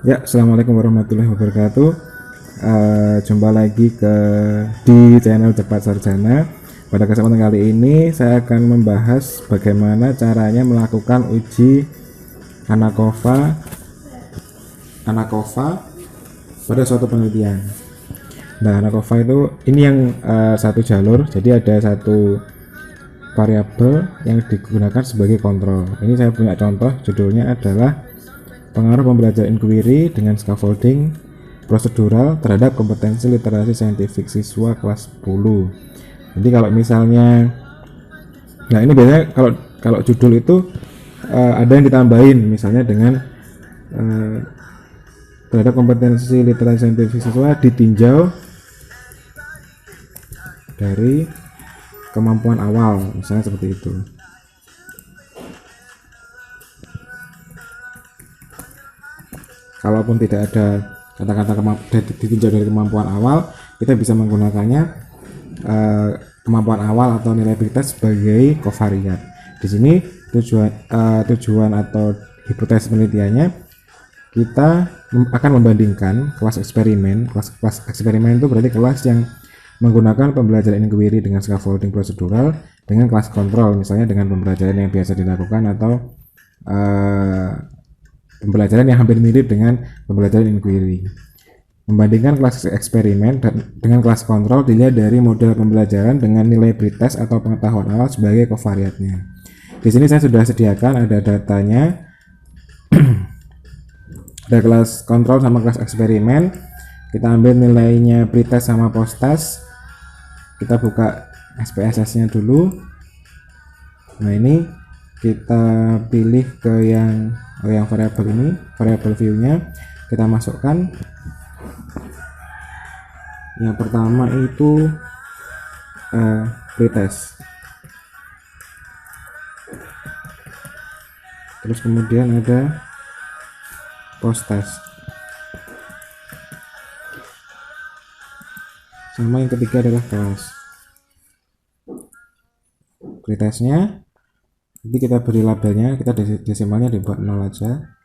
Ya, assalamualaikum warahmatullahi wabarakatuh. Jumpa lagi di channel Cepat Sarjana. Pada kesempatan kali ini saya akan membahas bagaimana caranya melakukan uji ANACOVA pada suatu penelitian. Nah, ANACOVA itu ini yang satu jalur, jadi ada satu variabel yang digunakan sebagai kontrol. Ini saya punya contoh, judulnya adalah pengaruh pembelajaran inquiry dengan scaffolding prosedural terhadap kompetensi literasi saintifik siswa kelas 10. Jadi kalau misalnya, nah ini biasanya kalau judul itu ada yang ditambahin, misalnya dengan terhadap kompetensi literasi saintifik siswa ditinjau dari kemampuan awal, misalnya seperti itu. Kalaupun tidak ada kata-kata ditinjau dari kemampuan awal, kita bisa menggunakannya kemampuan awal atau nilai pretest sebagai kovariat. Di sini tujuan atau hipotesis penelitiannya, kita akan membandingkan kelas eksperimen. Kelas eksperimen itu berarti kelas yang menggunakan pembelajaran inquiry dengan scaffolding prosedural dengan kelas kontrol, misalnya dengan pembelajaran yang biasa dilakukan atau pembelajaran yang hampir mirip dengan pembelajaran inquiry. Membandingkan kelas eksperimen dengan kelas kontrol dilihat dari model pembelajaran dengan nilai pretest atau pengetahuan awal sebagai kovariatnya. Di sini saya sudah sediakan ada datanya. Ada kelas kontrol sama kelas eksperimen. Kita ambil nilainya pretest sama posttest. Kita buka SPSS-nya dulu. Nah, ini kita pilih ke yang variabel ini, variabel view-nya kita masukkan. Yang pertama itu pretest, terus kemudian ada posttest, sama yang ketiga adalah kelas. Pretestnya nanti kita beri labelnya, kita desimalnya dibuat 0 aja.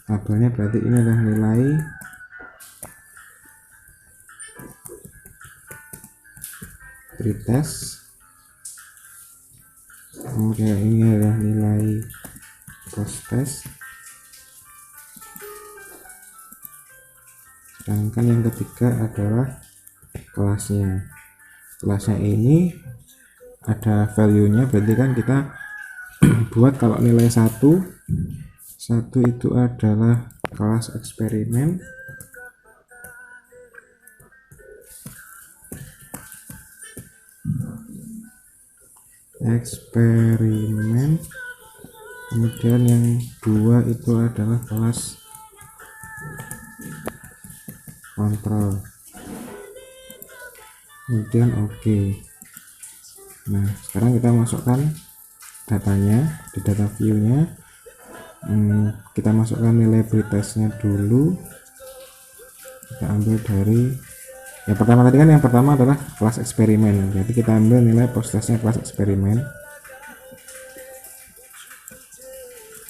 Labelnya berarti ini adalah nilai pretest, kemudian ini adalah nilai posttest, sedangkan yang ketiga adalah kelasnya. Kelasnya ini ada value nya, berarti kan kita buat kalau nilai 1 itu adalah kelas eksperimen, kemudian yang 2 itu adalah kelas kontrol, kemudian oke. Nah, sekarang kita masukkan datanya di data view nya. Kita masukkan nilai pretestnya dulu, kita ambil dari yang pertama tadi kan, yang pertama adalah kelas eksperimen, jadi kita ambil nilai posttestnya kelas eksperimen.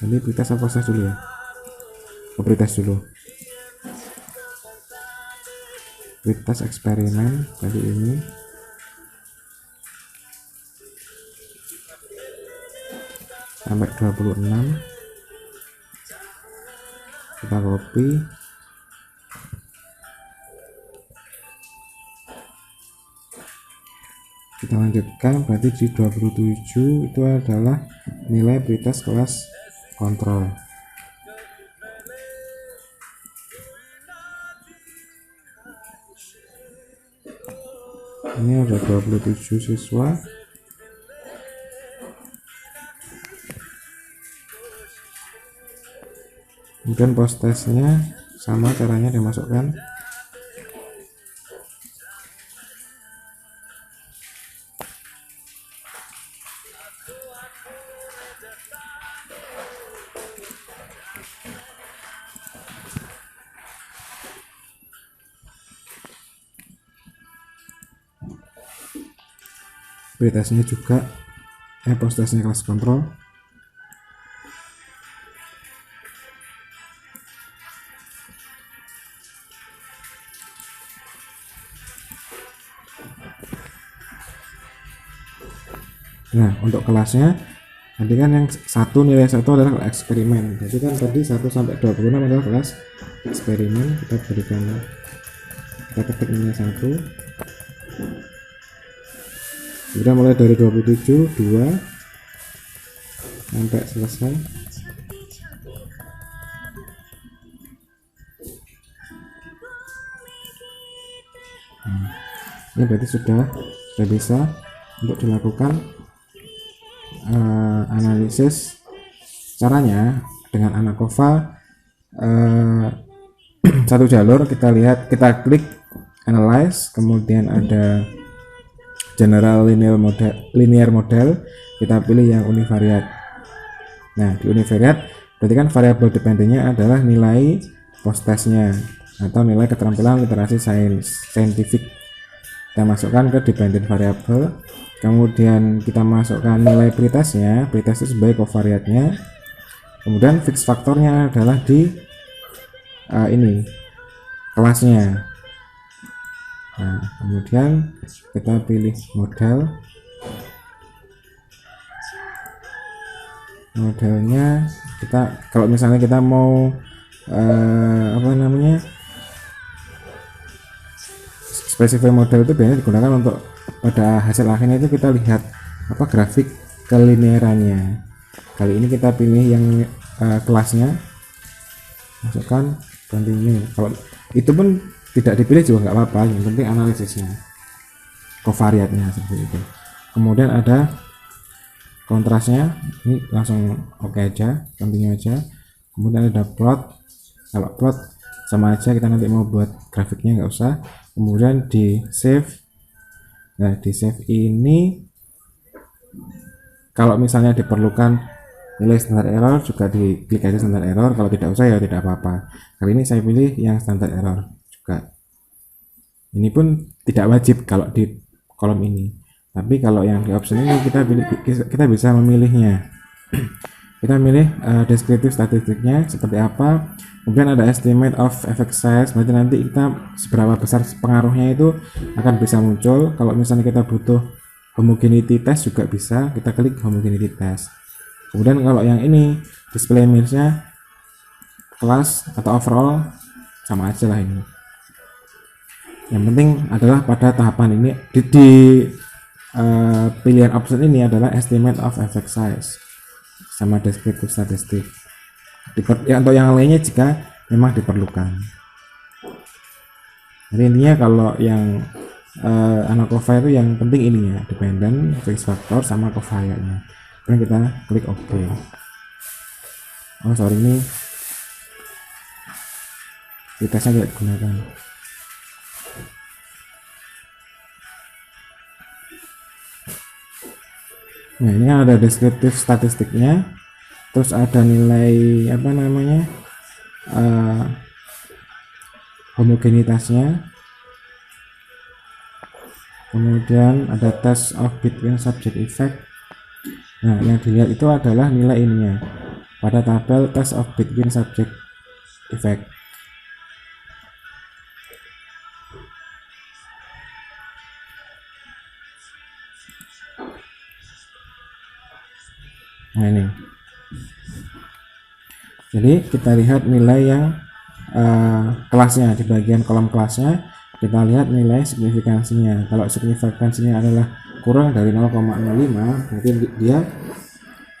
Jadi pretest atau posttest dulu ya? Pretest dulu. Pretest eksperimen tadi ini, sampai 26, kita copy, kita lanjutkan. Berarti di 27 itu adalah nilai pretest kelas kontrol. Ini ada 27 siswa. Kemudian posttestnya sama caranya dimasukkan. pretestnya juga, posttestnya kelas kontrol. Nah, untuk kelasnya nanti kan yang nilai 1 adalah eksperimen. Jadi kan tadi 1 sampai 26 adalah kelas eksperimen. Kita berikan, kita ketik nilai 1. Sudah mulai dari 27 2 sampai selesai. Ini berarti sudah bisa untuk dilakukan analisis. Caranya dengan ANACOVA satu jalur, kita klik analyze, kemudian ada general linear model, kita pilih yang univariate. Nah, di univariate berarti kan variabel dependennya adalah nilai posttestnya atau nilai keterampilan literasi saintifik. Kita masukkan ke dependent variable, kemudian kita masukkan nilai pretestnya, pretest itu sebagai covariatnya, kemudian fix faktornya adalah di ini kelasnya. Nah, kemudian kita pilih modelnya. Kita kalau misalnya kita mau spesifik model itu biasanya digunakan untuk pada hasil akhirnya itu kita lihat grafik kelinearannya. Kali ini kita pilih yang kelasnya, masukkan continue. Kalau itu pun tidak dipilih juga nggak apa-apa, yang penting analisisnya, covariatnya seperti itu. Kemudian ada kontrasnya, ini langsung oke aja, continue aja. Kemudian ada plot. Kalau plot sama aja, kita nanti mau buat grafiknya nggak usah. Kemudian di save. Nah, di save ini kalau misalnya diperlukan nilai standar error juga diklik aja standar error, kalau tidak usah ya tidak apa-apa. Kali ini saya pilih yang standar error juga. Ini pun tidak wajib kalau di kolom ini, tapi kalau yang di option ini kita bisa memilihnya. Kita milih deskriptif statistiknya seperti apa, kemudian ada estimate of effect size, berarti nanti kita seberapa besar pengaruhnya itu akan bisa muncul. Kalau misalnya kita butuh homogeneity test juga bisa, kita klik homogeneity test. Kemudian kalau yang ini display image-nya kelas atau overall sama aja lah ini. Yang penting adalah pada tahapan ini di pilihan option ini adalah estimate of effect size sama deskriptif statistik. Ya, untuk yang lainnya jika memang diperlukan. Jadi intinya kalau yang ANACOVA itu yang penting ininya, dependent, fix factor sama covariatnya. Kemudian kita klik OK. Oh sorry, ini pretestnya tidak digunakan. Nah, ini kan ada deskriptif statistiknya, terus ada nilai homogenitasnya, kemudian ada test of between subject effect. Nah, yang dilihat itu adalah nilai ininya pada tabel test of between subject effect. Nah, ini jadi kita lihat nilai yang kelasnya, di bagian kolom kelasnya kita lihat nilai signifikansinya. Kalau signifikansinya adalah kurang dari 0,05, berarti dia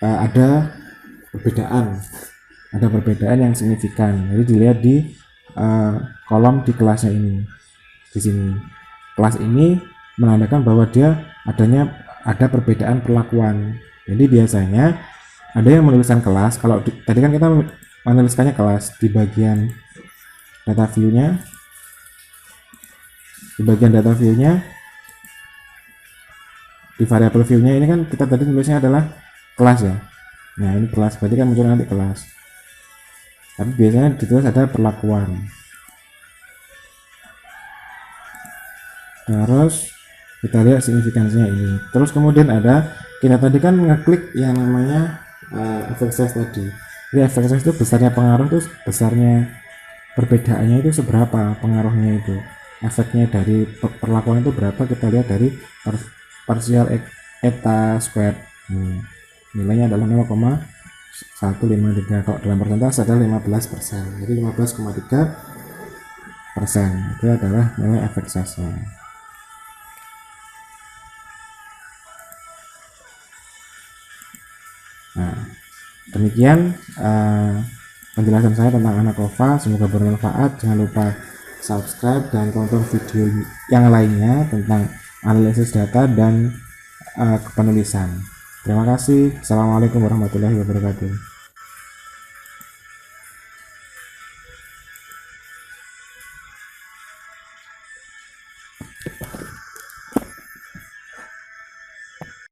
ada perbedaan yang signifikan. Jadi dilihat di kolom di kelasnya ini. Di sini kelas ini menandakan bahwa dia ada perbedaan perlakuan. Jadi biasanya ada yang menuliskan kelas. Kalau tadi kan kita menuliskannya kelas di bagian data view-nya. Di bagian data view-nya, di variable view-nya ini kan kita tadi tulisnya adalah kelas ya. Nah, ini kelas, berarti kan muncul nanti kelas. Tapi biasanya ditulis ada perlakuan. Terus Kita lihat signifikansinya ini. Terus kemudian ada, kita tadi kan ngeklik yang namanya efek size tadi. Jadi efek size itu besarnya pengaruh itu besarnya perbedaannya itu seberapa pengaruhnya itu. Efeknya dari perlakuan itu berapa, kita lihat dari partial eta squared. Nilainya adalah 0,153. Kalau dalam persentase adalah 15%. Jadi 15,3% itu adalah nilai efek size-nya. Nah, demikian penjelasan saya tentang ANACOVA. Semoga bermanfaat. Jangan lupa subscribe dan tonton video yang lainnya tentang analisis data dan kepenulisan. Terima kasih. Assalamualaikum warahmatullahi wabarakatuh.